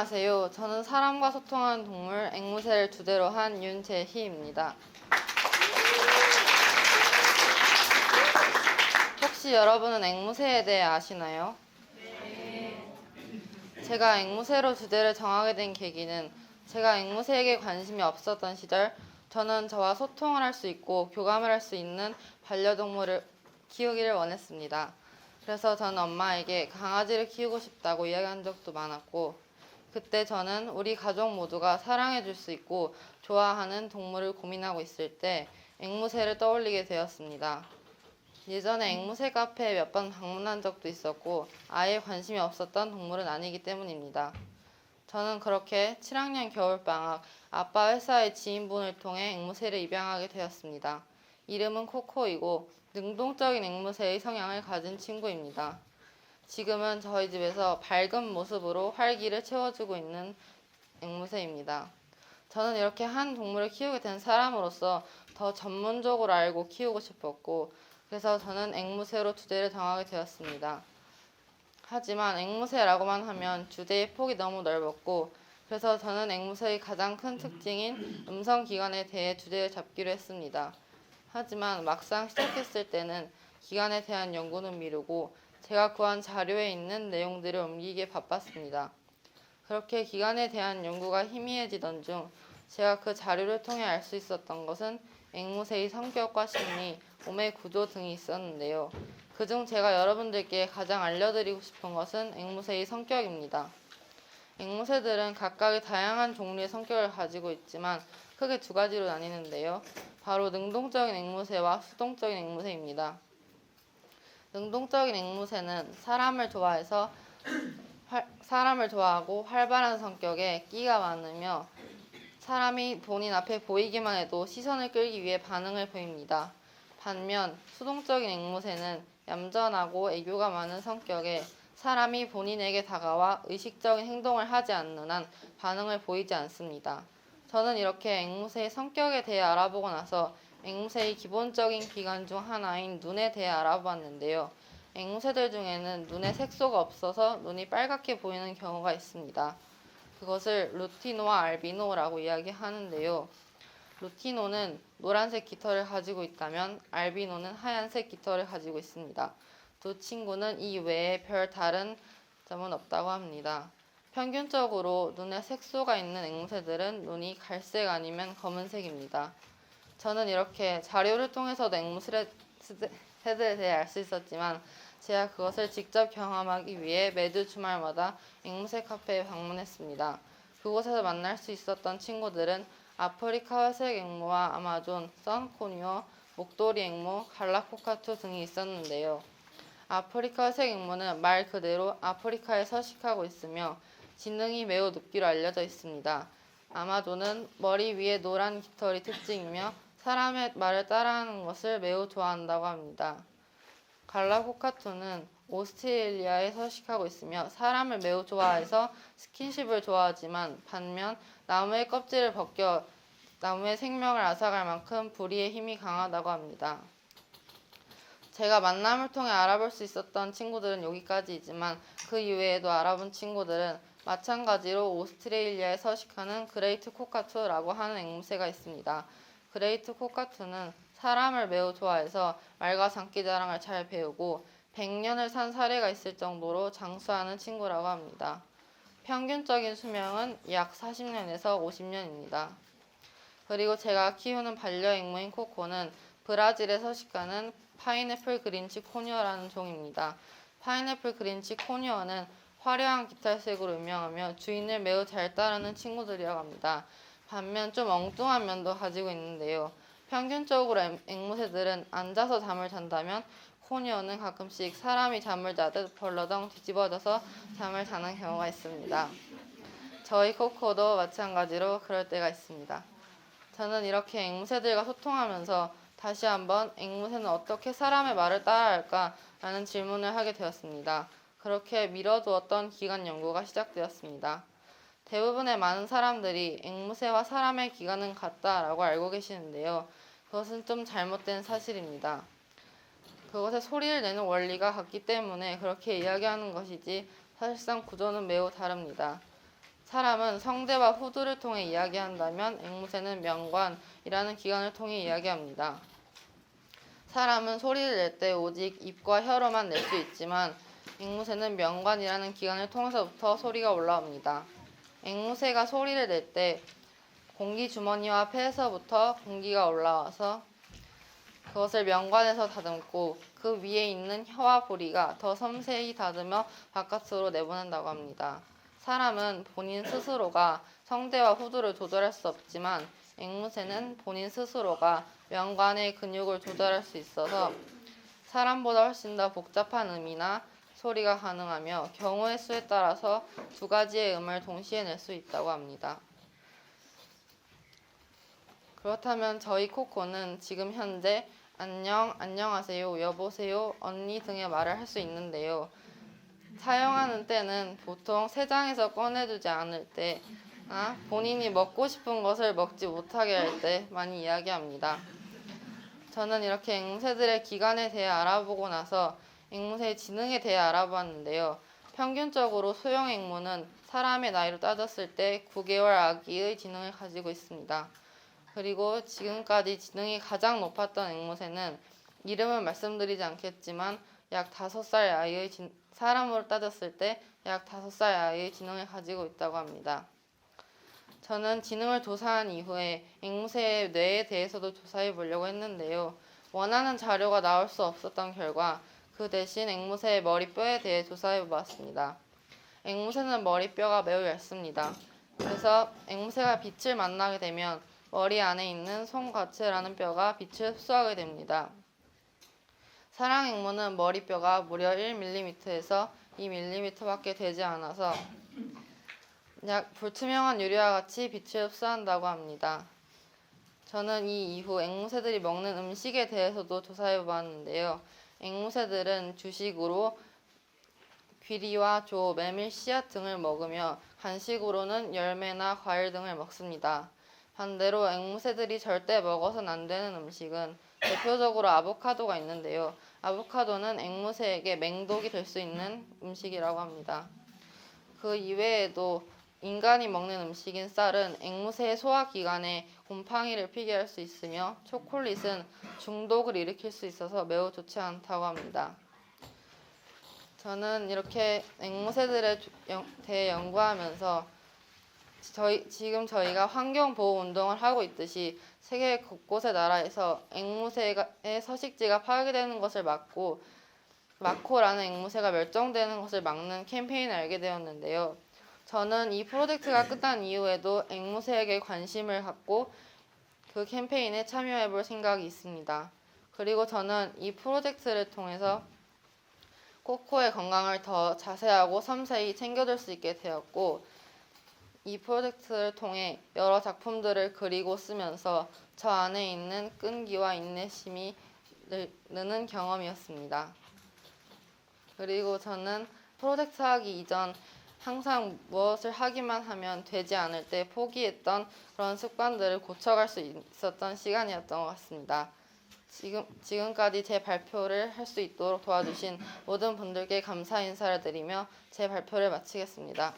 안녕하세요. 저는 사람과 소통하는 동물 앵무새를 주제로 한 윤재희입니다. 혹시 여러분은 앵무새에 대해 아시나요? 네. 제가 앵무새로 주제를 정하게 된 계기는 제가 앵무새에게 관심이 없었던 시절 저는 저와 소통을 할 수 있고 교감을 할 수 있는 반려동물을 키우기를 원했습니다. 그래서 저는 엄마에게 강아지를 키우고 싶다고 이야기한 적도 많았고 그때 저는 우리 가족 모두가 사랑해 줄 수 있고 좋아하는 동물을 고민하고 있을 때 앵무새를 떠올리게 되었습니다. 예전에 앵무새 카페에 몇 번 방문한 적도 있었고 아예 관심이 없었던 동물은 아니기 때문입니다. 저는 그렇게 7학년 겨울방학 아빠 회사의 지인분을 통해 앵무새를 입양하게 되었습니다. 이름은 코코이고 능동적인 앵무새의 성향을 가진 친구입니다. 지금은 저희 집에서 밝은 모습으로 활기를 채워주고 있는 앵무새입니다. 저는 이렇게 한 동물을 키우게 된 사람으로서 더 전문적으로 알고 키우고 싶었고 그래서 저는 앵무새로 주제를 정하게 되었습니다. 하지만 앵무새라고만 하면 주제의 폭이 너무 넓었고 그래서 저는 앵무새의 가장 큰 특징인 음성기관에 대해 주제를 잡기로 했습니다. 하지만 막상 시작했을 때는 기관에 대한 연구는 미루고 제가 구한 자료에 있는 내용들을 옮기기에 바빴습니다. 그렇게 기관에 대한 연구가 희미해지던 중 제가 그 자료를 통해 알 수 있었던 것은 앵무새의 성격과 심리, 몸의 구조 등이 있었는데요. 그중 제가 여러분들께 가장 알려드리고 싶은 것은 앵무새의 성격입니다. 앵무새들은 각각의 다양한 종류의 성격을 가지고 있지만 크게 두 가지로 나뉘는데요. 바로 능동적인 앵무새와 수동적인 앵무새입니다. 능동적인 앵무새는 사람을 좋아하고 활발한 성격에 끼가 많으며 사람이 본인 앞에 보이기만 해도 시선을 끌기 위해 반응을 보입니다. 반면 수동적인 앵무새는 얌전하고 애교가 많은 성격에 사람이 본인에게 다가와 의식적인 행동을 하지 않는 한 반응을 보이지 않습니다. 저는 이렇게 앵무새의 성격에 대해 알아보고 나서 앵무새의 기본적인 기관 중 하나인 눈에 대해 알아보았는데요. 앵무새들 중에는 눈에 색소가 없어서 눈이 빨갛게 보이는 경우가 있습니다. 그것을 루티노와 알비노라고 이야기하는데요. 루티노는 노란색 깃털을 가지고 있다면 알비노는 하얀색 깃털을 가지고 있습니다. 두 친구는 이 외에 별 다른 점은 없다고 합니다. 평균적으로 눈에 색소가 있는 앵무새들은 눈이 갈색 아니면 검은색입니다. 저는 이렇게 자료를 통해서도 앵무새들에 대해 알 수 있었지만 제가 그것을 직접 경험하기 위해 매주 주말마다 앵무새 카페에 방문했습니다. 그곳에서 만날 수 있었던 친구들은 아프리카 회색 앵무와 아마존, 선코니어, 목도리 앵무, 갈라코카투 등이 있었는데요. 아프리카 회색 앵무는 말 그대로 아프리카에 서식하고 있으며 지능이 매우 높기로 알려져 있습니다. 아마존은 머리 위에 노란 깃털이 특징이며 사람의 말을 따라하는 것을 매우 좋아한다고 합니다. 갈라코카투는 오스트레일리아에 서식하고 있으며 사람을 매우 좋아해서 스킨십을 좋아하지만 반면 나무의 껍질을 벗겨 나무의 생명을 앗아갈 만큼 부리의 힘이 강하다고 합니다. 제가 만남을 통해 알아볼 수 있었던 친구들은 여기까지이지만 그 이외에도 알아본 친구들은 마찬가지로 오스트레일리아에 서식하는 그레이트 코카투라고 하는 앵무새가 있습니다. 그레이트 코카투는 사람을 매우 좋아해서 말과 장기자랑을 잘 배우고 100년을 산 사례가 있을 정도로 장수하는 친구라고 합니다. 평균적인 수명은 약 40년에서 50년입니다. 그리고 제가 키우는 반려앵무인 코코는 브라질에 서식하는 파인애플 그린치 코니어라는 종입니다. 파인애플 그린치 코니어는 화려한 깃털색으로 유명하며 주인을 매우 잘 따르는 친구들이라고 합니다. 반면 좀 엉뚱한 면도 가지고 있는데요. 평균적으로 앵무새들은 앉아서 잠을 잔다면 코니어는 가끔씩 사람이 잠을 자듯 벌러덩 뒤집어져서 잠을 자는 경우가 있습니다. 저희 코코도 마찬가지로 그럴 때가 있습니다. 저는 이렇게 앵무새들과 소통하면서 다시 한번 앵무새는 어떻게 사람의 말을 따라할까? 라는 질문을 하게 되었습니다. 그렇게 미뤄두었던 기관 연구가 시작되었습니다. 대부분의 많은 사람들이 앵무새와 사람의 기관은 같다라고 알고 계시는데요. 그것은 좀 잘못된 사실입니다. 그것의 소리를 내는 원리가 같기 때문에 그렇게 이야기하는 것이지 사실상 구조는 매우 다릅니다. 사람은 성대와 후두를 통해 이야기한다면 앵무새는 명관이라는 기관을 통해 이야기합니다. 사람은 소리를 낼 때 오직 입과 혀로만 낼 수 있지만 앵무새는 명관이라는 기관을 통해서부터 소리가 올라옵니다. 앵무새가 소리를 낼 때 공기 주머니와 폐에서부터 공기가 올라와서 그것을 명관에서 다듬고 그 위에 있는 혀와 보리가 더 섬세히 다듬어 바깥으로 내보낸다고 합니다. 사람은 본인 스스로가 성대와 후두를 조절할 수 없지만 앵무새는 본인 스스로가 명관의 근육을 조절할 수 있어서 사람보다 훨씬 더 복잡한 음이나 소리가 가능하며 경우의 수에 따라서 두 가지의 음을 동시에 낼 수 있다고 합니다. 그렇다면 저희 코코는 지금 현재 안녕, 안녕하세요, 여보세요, 언니 등의 말을 할 수 있는데요. 사용하는 때는 보통 새장에서 꺼내두지 않을 때, 본인이 먹고 싶은 것을 먹지 못하게 할 때 많이 이야기합니다. 저는 이렇게 앵무새들의 기관에 대해 알아보고 나서 앵무새의 지능에 대해 알아보았는데요. 평균적으로 소형 앵무는 사람의 나이로 따졌을 때 9개월 아기의 지능을 가지고 있습니다. 그리고 지금까지 지능이 가장 높았던 앵무새는 이름은 말씀드리지 않겠지만 약 5살 아이의 사람으로 따졌을 때 약 5살 아이의 지능을 가지고 있다고 합니다. 저는 지능을 조사한 이후에 앵무새의 뇌에 대해서도 조사해 보려고 했는데요. 원하는 자료가 나올 수 없었던 결과 그 대신 앵무새의 머리뼈에 대해 조사해 보았습니다. 앵무새는 머리뼈가 매우 얇습니다. 그래서 앵무새가 빛을 만나게 되면 머리 안에 있는 솜과체라는 뼈가 빛을 흡수하게 됩니다. 사랑 앵무는 머리뼈가 무려 1mm에서 2mm밖에 되지 않아서 약 불투명한 유리와 같이 빛을 흡수한다고 합니다. 저는 이 이후 앵무새들이 먹는 음식에 대해서도 조사해 보았는데요. 앵무새들은 주식으로 귀리와 조, 메밀, 씨앗 등을 먹으며 간식으로는 열매나 과일 등을 먹습니다. 반대로 앵무새들이 절대 먹어서는 안 되는 음식은 대표적으로 아보카도가 있는데요. 아보카도는 앵무새에게 맹독이 될 수 있는 음식이라고 합니다. 그 이외에도 인간이 먹는 음식인 쌀은 앵무새의 소화기관에 곰팡이를 피게 할 수 있으며 초콜릿은 중독을 일으킬 수 있어서 매우 좋지 않다고 합니다. 저는 이렇게 앵무새들에 대해 연구하면서 지금 저희가 환경보호 운동을 하고 있듯이 세계 곳곳의 나라에서 앵무새의 서식지가 파괴되는 것을 막고 마코라는 앵무새가 멸종되는 것을 막는 캠페인을 알게 되었는데요. 저는 이 프로젝트가 끝난 이후에도 앵무새에게 관심을 갖고 그 캠페인에 참여해 볼 생각이 있습니다. 그리고 저는 이 프로젝트를 통해서 코코의 건강을 더 자세하고 섬세히 챙겨줄 수 있게 되었고 이 프로젝트를 통해 여러 작품들을 그리고 쓰면서 저 안에 있는 끈기와 인내심이 느는 경험이었습니다. 그리고 저는 프로젝트 하기 이전 항상 무엇을 하기만 하면 되지 않을 때 포기했던 그런 습관들을 고쳐갈 수 있었던 시간이었던 것 같습니다. 지금까지 제 발표를 할 수 있도록 도와주신 모든 분들께 감사 인사를 드리며 제 발표를 마치겠습니다.